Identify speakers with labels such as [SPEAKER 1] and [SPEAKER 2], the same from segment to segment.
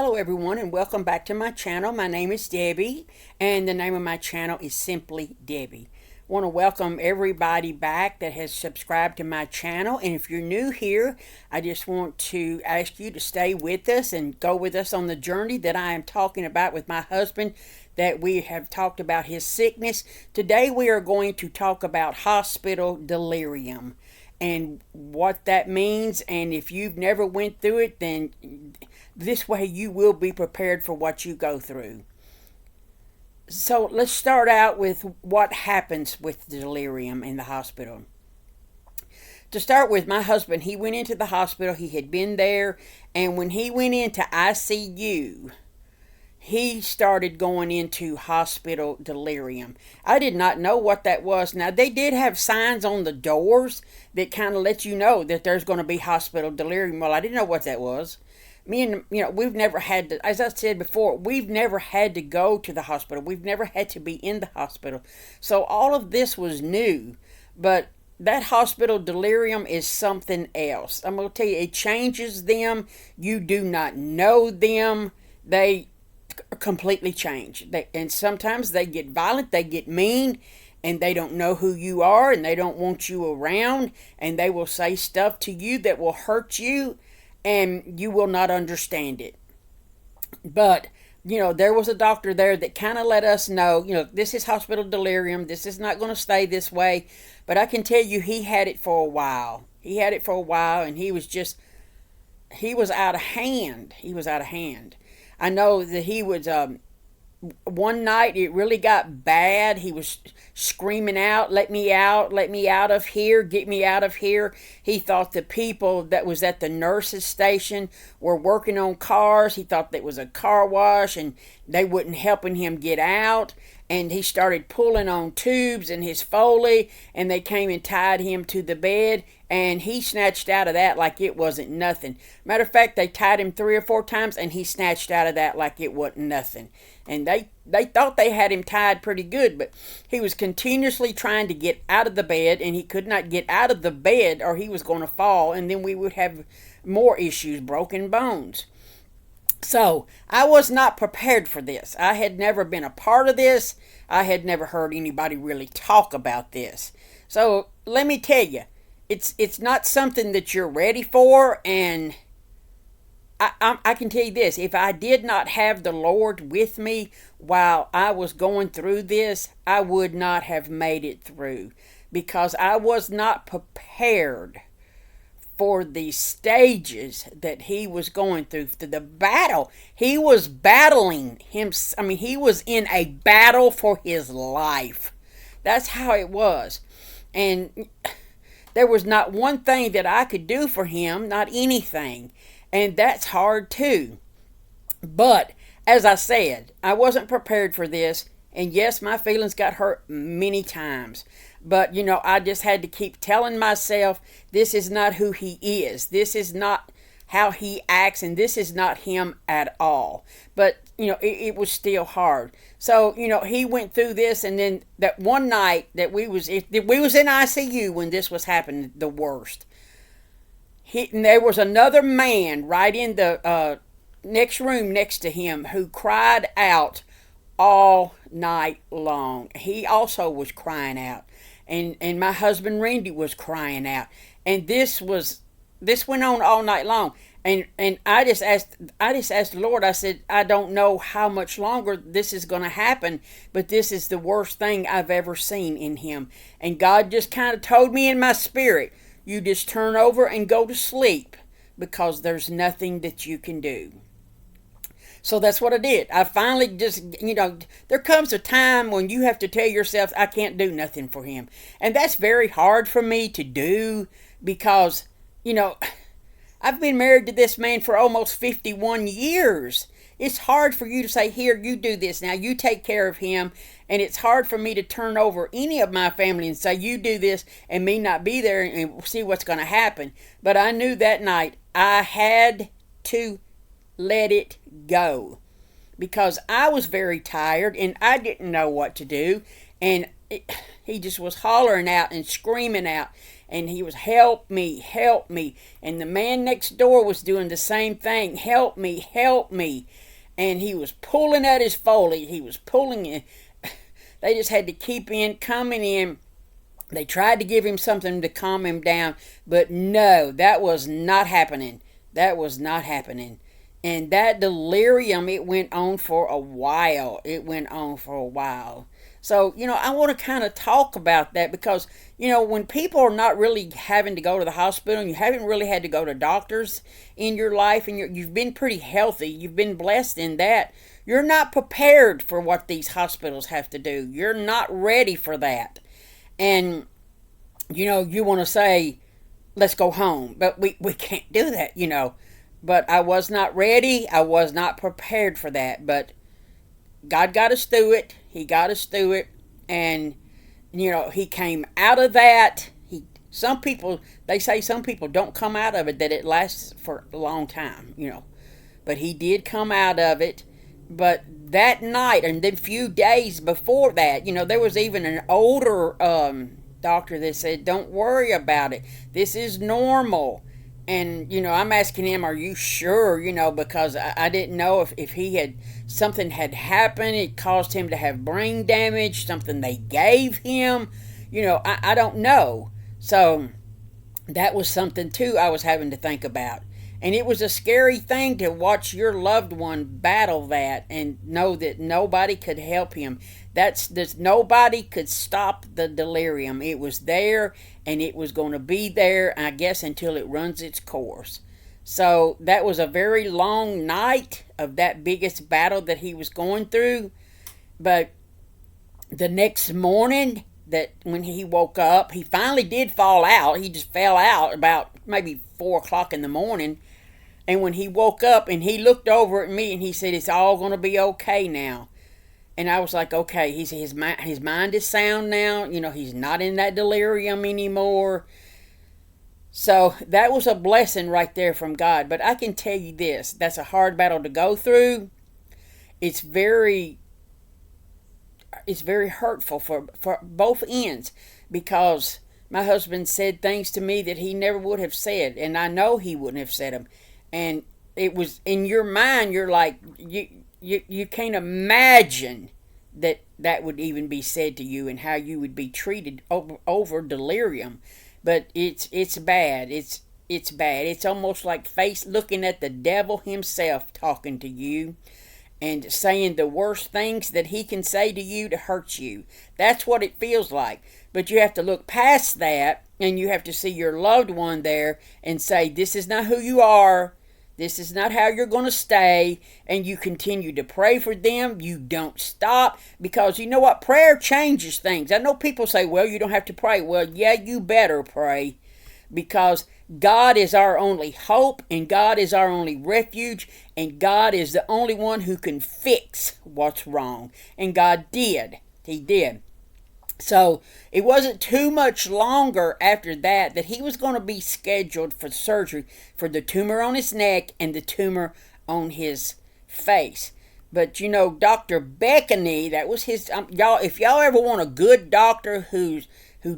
[SPEAKER 1] Hello everyone and welcome back to my channel. My name is Debbie and the name of my channel is Simply Debbie. I want to welcome everybody back that has subscribed to my channel, and if you're new here, I just want to ask you to stay with us and go with us on the journey that I am talking about with my husband, that we have talked about his sickness. Today we are going to talk about hospital delirium and what that means, and if you've never went through it, then this way you will be prepared for what you go through. So let's start out with what happens with delirium in the hospital. To start with, my husband, he went into the hospital. He had been there, and when he went into ICU, he started going into hospital delirium. I did not know what that was. Now, they did have signs on the doors that kind of let you know that there's going to be hospital delirium. Well, I didn't know what that was. We've never had to, as I said before, we've never had to go to the hospital. We've never had to be in the hospital. So all of this was new. But that hospital delirium is something else. I'm going to tell you, it changes them. You do not know them. They completely change. And sometimes they get violent, they get mean, and they don't know who you are, and they don't want you around, and they will say stuff to you that will hurt you, and you will not understand it. But there was a doctor there that kind of let us know, this is hospital delirium. This is not going to stay this way. But I can tell you, he had it for a while. And he was out of hand. I know that he was, one night it really got bad. He was screaming out, let me out of here, get me out of here. He thought the people that was at the nurse's station were working on cars. He thought that was a car wash and they wouldn't helping him get out. And he started pulling on tubes in his Foley, and they came and tied him to the bed, and he snatched out of that like it wasn't nothing. Matter of fact, they tied him 3 or 4 times, and he snatched out of that like it wasn't nothing. And they thought they had him tied pretty good, but he was continuously trying to get out of the bed, and he could not get out of the bed or he was going to fall, and then we would have more issues, broken bones. So I was not prepared for this. I had never been a part of this. I had never heard anybody really talk about this. So let me tell you, it's not something that you're ready for. And I can tell you this, if I did not have the Lord with me while I was going through this, I would not have made it through, because I was not prepared for the stages that he was going through, to the battle. He was battling him. He was in a battle for his life. That's how it was. And there was not one thing that I could do for him, not anything. And that's hard too. But as I said, I wasn't prepared for this. And yes, my feelings got hurt many times. But, I just had to keep telling myself, this is not who he is. This is not how he acts, and this is not him at all. But, it was still hard. So, he went through this, and then that one night that we was in ICU when this was happening, the worst. And there was another man right in the next room next to him who cried out all night long. He also was crying out. And my husband Randy was crying out. And this went on all night long. And I just asked the Lord, I said, I don't know how much longer this is going to happen, but this is the worst thing I've ever seen in him. And God just kind of told me in my spirit, you just turn over and go to sleep, because there's nothing that you can do. So that's what I did. I finally just, there comes a time when you have to tell yourself, I can't do nothing for him. And that's very hard for me to do, because, I've been married to this man for almost 51 years. It's hard for you to say, here, you do this now, you take care of him. And it's hard for me to turn over any of my family and say, you do this, and me not be there and see what's going to happen. But I knew that night I had to let it go, because I was very tired and I didn't know what to do. And he just was hollering out and screaming out, and he was, help me, help me. And the man next door was doing the same thing, help me, help me. And he was pulling at his Foley. He was pulling it. They just had to keep coming in. They tried to give him something to calm him down, but no, that was not happening. That was not happening. And that delirium, it went on for a while. It went on for a while. So, I want to kind of talk about that because, when people are not really having to go to the hospital and you haven't really had to go to doctors in your life and you've been pretty healthy, you've been blessed in that, you're not prepared for what these hospitals have to do. You're not ready for that. And, you want to say, let's go home. But we can't do that, But I was not ready. I was not prepared for that. But God got us through it. He got us through it. And, He came out of that. They say some people don't come out of it, that it lasts for a long time, But He did come out of it. But that night and then few days before that, there was even an older doctor that said, don't worry about it. This is normal. And, I'm asking him, are you sure? Because I didn't know if he had, something had happened. It caused him to have brain damage, something they gave him. I don't know. So that was something, too, I was having to think about. And it was a scary thing to watch your loved one battle that and know that nobody could help him. Nobody could stop the delirium. It was there and it was going to be there, I guess, until it runs its course. So that was a very long night of that biggest battle that he was going through. But the next morning, that when he woke up, he finally did fall out. He just fell out about maybe 4 o'clock in the morning. And when he woke up and he looked over at me and he said, it's all going to be okay now. And I was like, okay, his mind is sound now. He's not in that delirium anymore. So that was a blessing right there from God. But I can tell you this, that's a hard battle to go through. It's very hurtful for both ends, because my husband said things to me that he never would have said, and I know he wouldn't have said them. And it was in your mind, you're like, you can't imagine that would even be said to you and how you would be treated over delirium. But it's bad. It's bad. It's almost like looking at the devil himself talking to you and saying the worst things that he can say to you to hurt you. That's what it feels like. But you have to look past that, and you have to see your loved one there and say, this is not who you are. This is not how you're going to stay. And you continue to pray for them. You don't stop, because you know what? Prayer changes things. I know people say, well, you don't have to pray. Well, yeah, you better pray, because God is our only hope, and God is our only refuge, and God is the only one who can fix what's wrong. And God did. He did. So it wasn't too much longer after that he was going to be scheduled for surgery for the tumor on his neck and the tumor on his face. But Dr. Beckany, that was his, y'all, if y'all ever want a good doctor who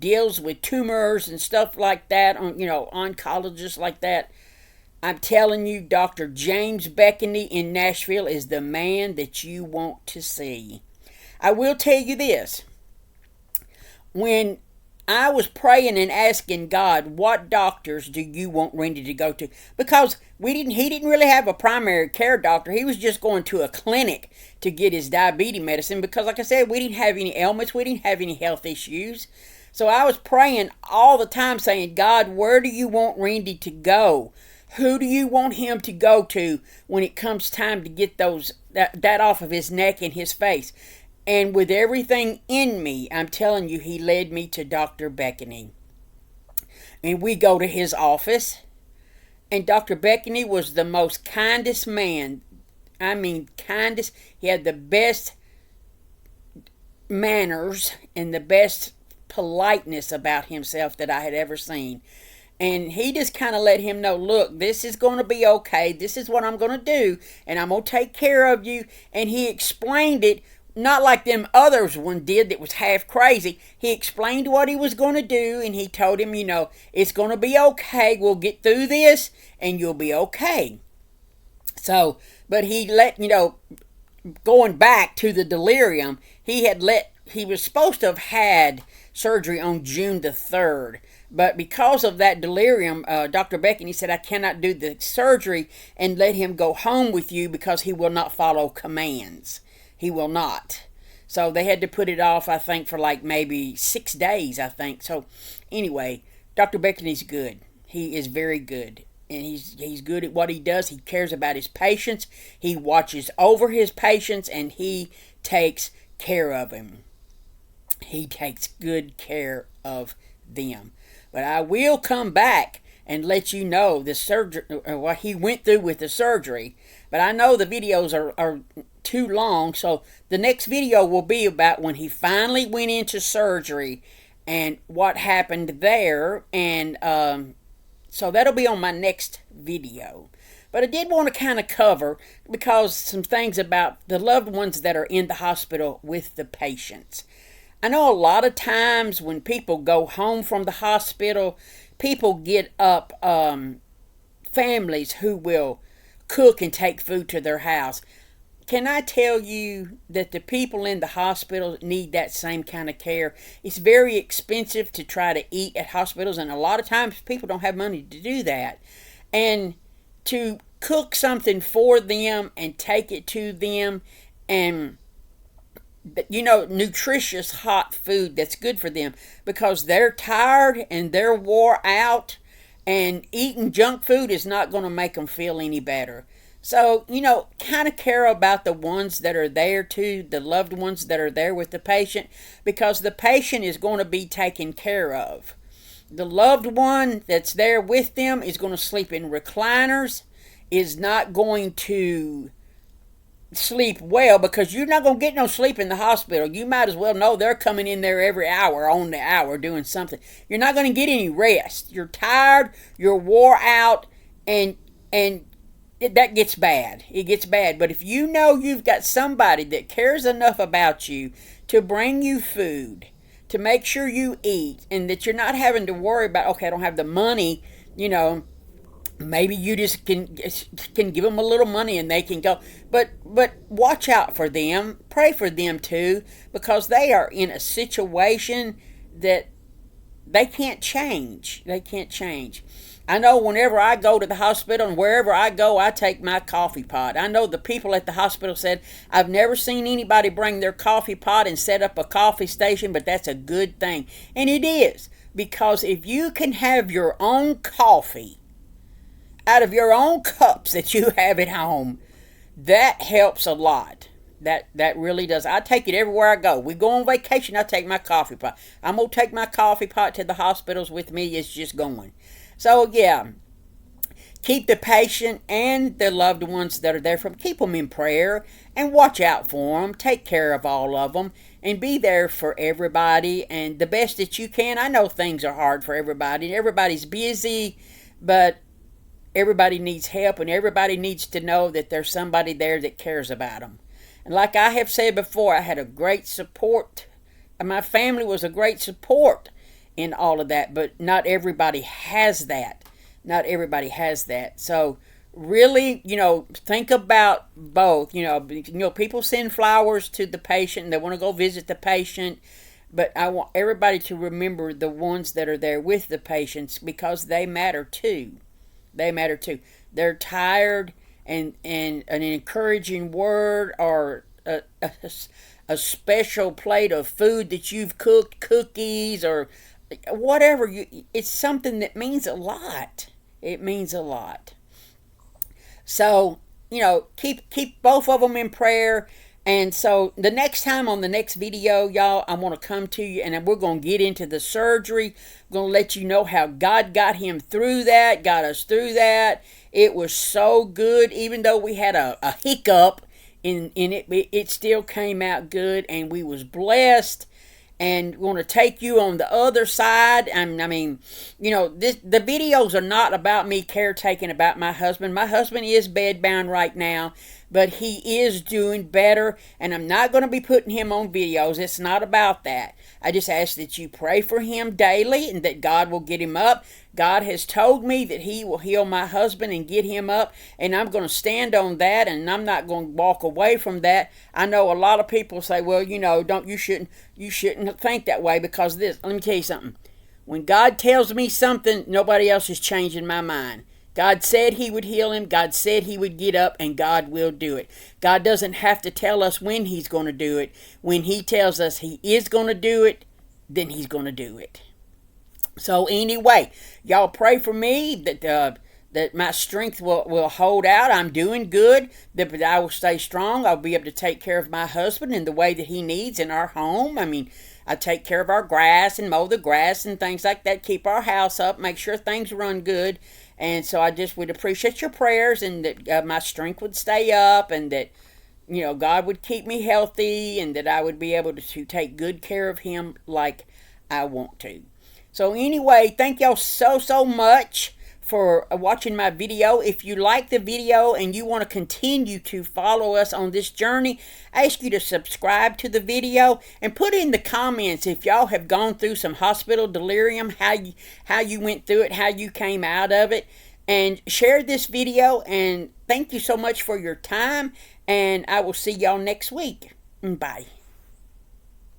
[SPEAKER 1] deals with tumors and stuff like that, oncologists like that, I'm telling you, Dr. James Beckany in Nashville is the man that you want to see. I will tell you this. When I was praying and asking God, what doctors do you want Randy to go to? Because he didn't really have a primary care doctor. He was just going to a clinic to get his diabetes medicine, because like I said, we didn't have any ailments. We didn't have any health issues. So I was praying all the time saying, God, where do you want Randy to go? Who do you want him to go to when it comes time to get that off of his neck and his face? And with everything in me, I'm telling you, he led me to Dr. Beckany. And we go to his office. And Dr. Beckany was the most kindest man. I mean, kindest. He had the best manners and the best politeness about himself that I had ever seen. And he just kind of let him know, look, this is going to be okay. This is what I'm going to do. And I'm going to take care of you. And he explained it not like them others one did that was half crazy. He explained what he was going to do, and he told him, it's going to be okay. We'll get through this, and you'll be okay. So, but he let, going back to the delirium, he was supposed to have had surgery on June the 3rd. But because of that delirium, Dr. Beckett, he said, I cannot do the surgery and let him go home with you because he will not follow commands. He will not. So they had to put it off, I think, for like maybe 6 days, I think. So anyway, Dr. Beckett is good. He is very good. And he's good at what he does. He cares about his patients. He watches over his patients, and he takes care of them. He takes good care of them. But I will come back and let you know the surgery, what he went through with the surgery. But I know the videos are too long, so the next video will be about when he finally went into surgery and what happened there. And so that'll be on my next video. But I did want to kind of cover, because some things about the loved ones that are in the hospital with the patients. I know a lot of times when people go home from the hospital, people get up families who will cook and take food to their house. Can I tell you that the people in the hospital need that same kind of care? It's very expensive to try to eat at hospitals, and a lot of times people don't have money to do that. And to cook something for them and take it to them, and nutritious hot food that's good for them, because they're tired and they're wore out, and eating junk food is not going to make them feel any better. So, kind of care about the ones that are there too, the loved ones that are there with the patient, because the patient is going to be taken care of. The loved one that's there with them is going to sleep in recliners, is not going to sleep well, because you're not going to get no sleep in the hospital. You might as well know they're coming in there every hour, on the hour, doing something. You're not going to get any rest. You're tired, you're wore out, and that gets bad. It gets bad. But if you know you've got somebody that cares enough about you to bring you food, to make sure you eat, and that you're not having to worry about, okay, I don't have the money, maybe you just can give them a little money and they can go. But watch out for them. Pray for them too, because they are in a situation that they can't change. They can't change. I know whenever I go to the hospital, and wherever I go, I take my coffee pot. I know the people at the hospital said, I've never seen anybody bring their coffee pot and set up a coffee station, but that's a good thing. And it is, because if you can have your own coffee out of your own cups that you have at home, that helps a lot. That really does. I take it everywhere I go. We go on vacation, I take my coffee pot. I'm going to take my coffee pot to the hospitals with me. It's just going. So, yeah, keep the patient and the loved ones that are there keep them in prayer, and watch out for them. Take care of all of them, and be there for everybody, and the best that you can. I know things are hard for everybody. Everybody's busy, but everybody needs help, and everybody needs to know that there's somebody there that cares about them. And like I have said before, I had a great support. My family was a great support in all of that, but not everybody has that. Not everybody has that. So really, think about both. People send flowers to the patient and they want to go visit the patient, but I want everybody to remember the ones that are there with the patients, because they matter too. They matter too. They're tired, and an encouraging word, or a special plate of food that you've cooked, cookies or whatever, it's something that means a lot. It means a lot. So, keep both of them in prayer. And so the next time, on the next video, y'all, I want to come to you, and we're going to get into the surgery. I'm going to let you know how God got him through that, got us through that. It was so good. Even though we had a hiccup in it, it still came out good, and we was blessed. and want to take you on the other side. I mean, the videos are not about me caretaking about my husband. My husband is bedbound right now, but he is doing better, and I'm not going to be putting him on videos. It's not about that. I just ask that you pray for him daily and that God will get him up. God has told me that he will heal my husband and get him up, and I'm going to stand on that, and I'm not going to walk away from that. I know a lot of people say, well, you shouldn't think that way because this. Let me tell you something. When God tells me something, nobody else is changing my mind. God said he would heal him. God said he would get up, and God will do it. God doesn't have to tell us when he's going to do it. When he tells us he is going to do it, then he's going to do it. So anyway, y'all pray for me that my strength will hold out. I'm doing good, that I will stay strong. I'll be able to take care of my husband in the way that he needs in our home. I mean, I take care of our grass and mow the grass and things like that, keep our house up, make sure things run good. And so I just would appreciate your prayers, and that my strength would stay up, and that God would keep me healthy, and that I would be able to take good care of him like I want to. So anyway, thank y'all so much for watching my video. If you like the video and you want to continue to follow us on this journey, I ask you to subscribe to the video and put in the comments if y'all have gone through some hospital delirium, how you went through it, how you came out of it, and share this video. And thank you so much for your time, and I will see y'all next week. Bye.